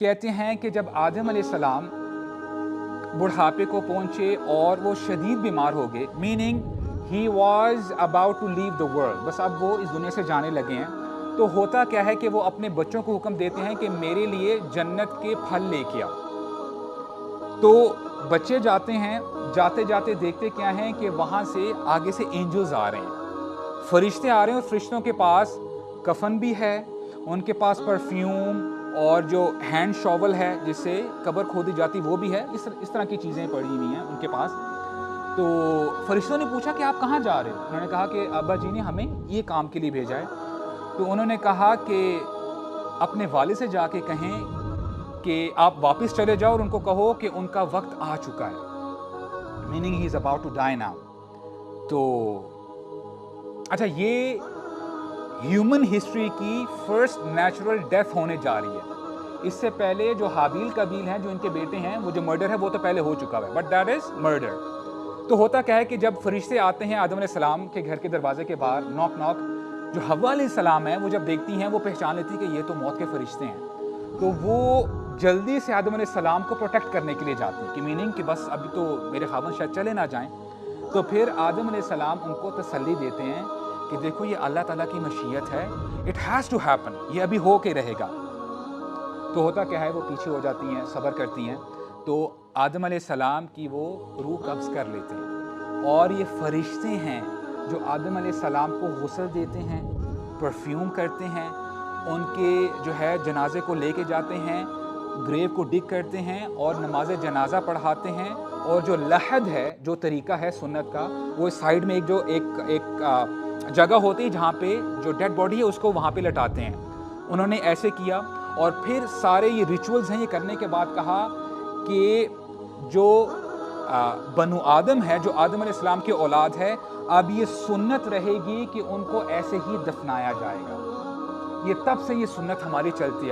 कहते हैं कि जब आदम अलैहिस्सलाम बुढ़ापे को पहुंचे और वो शदीद बीमार हो गए, meaning he was about to leave the world, बस अब वो इस दुनिया से जाने लगे हैं, तो होता क्या है कि वो अपने बच्चों को हुक्म देते हैं कि मेरे लिए जन्नत के फल लेके आओ। तो बच्चे जाते हैं, जाते जाते देखते क्या हैं कि वहाँ से आगे से एंजल्स आ रहे हैं, फरिश्ते आ रहे हैं, और फरिश्तों के पास कफन भी है, उनके पास परफ्यूम और जो हैंड शॉवल है जिससे कब्र खोदी जाती वो भी है, इस तरह की चीज़ें पड़ी हुई हैं उनके पास। तो फरिश्तों ने पूछा कि आप कहाँ जा रहे हो? उन्होंने कहा कि अब्बा जी ने हमें ये काम के लिए भेजा है। तो उन्होंने कहा कि अपने वालिद से जाके कहें कि आप वापस चले जाओ और उनको कहो कि उनका वक्त आ चुका है, meaning he is about to die now. तो अच्छा, ये ह्यूमन हिस्ट्री की फर्स्ट नेचुरल डेथ होने जा रही है। इससे पहले जो हाबील कबील हैं, जो इनके बेटे हैं, वो जो मर्डर है वो तो पहले हो चुका है, बट दैट इज़ मर्डर। तो होता क्या है कि जब फरिश्ते आते हैं आदम अलैहिस्सलाम के घर के दरवाजे के बाहर, नॉक नॉक, जो हव्वा अलैहिस्सलाम है वो जब देखती हैं वो पहचान लेती है कि ये तो मौत के फरिश्ते हैं। तो वो जल्दी से आदम अलैहिस्सलाम को प्रोटेक्ट करने के लिए जाती है कि मीनिंग कि बस अभी तो मेरे खावंद शायद चले ना जाएं। तो फिर आदम अलैहिस्सलाम उनको तसल्ली देते हैं कि देखो ये अल्लाह ताला की मशीयत है, इट हैज़ टू हैपन, ये अभी हो के रहेगा। तो होता क्या है, वो पीछे हो जाती हैं, सब्र करती हैं, तो आदम अलैहिस्सलाम की वो रूह कब्ज़ कर लेते हैं, और ये फरिश्ते हैं जो आदम अलैहिस्सलाम को गुस्ल देते हैं, परफ्यूम करते हैं, उनके जो है जनाजे को लेके जाते हैं, ग्रेव को डिग करते हैं और नमाज जनाजा पढ़ाते हैं। और जो लहद है, जो तरीका है सुन्नत का, वो साइड में एक जगह होती है जहाँ पे जो डेड बॉडी है उसको वहाँ पे लटाते हैं। उन्होंने ऐसे किया, और फिर सारे ये रिचुअल्स हैं ये करने के बाद कहा कि जो बनु आदम है, जो आदम अलैहिस्सलाम की औलाद है, अब ये सुन्नत रहेगी कि उनको ऐसे ही दफनाया जाएगा। ये तब से ये सुन्नत हमारी चलती है।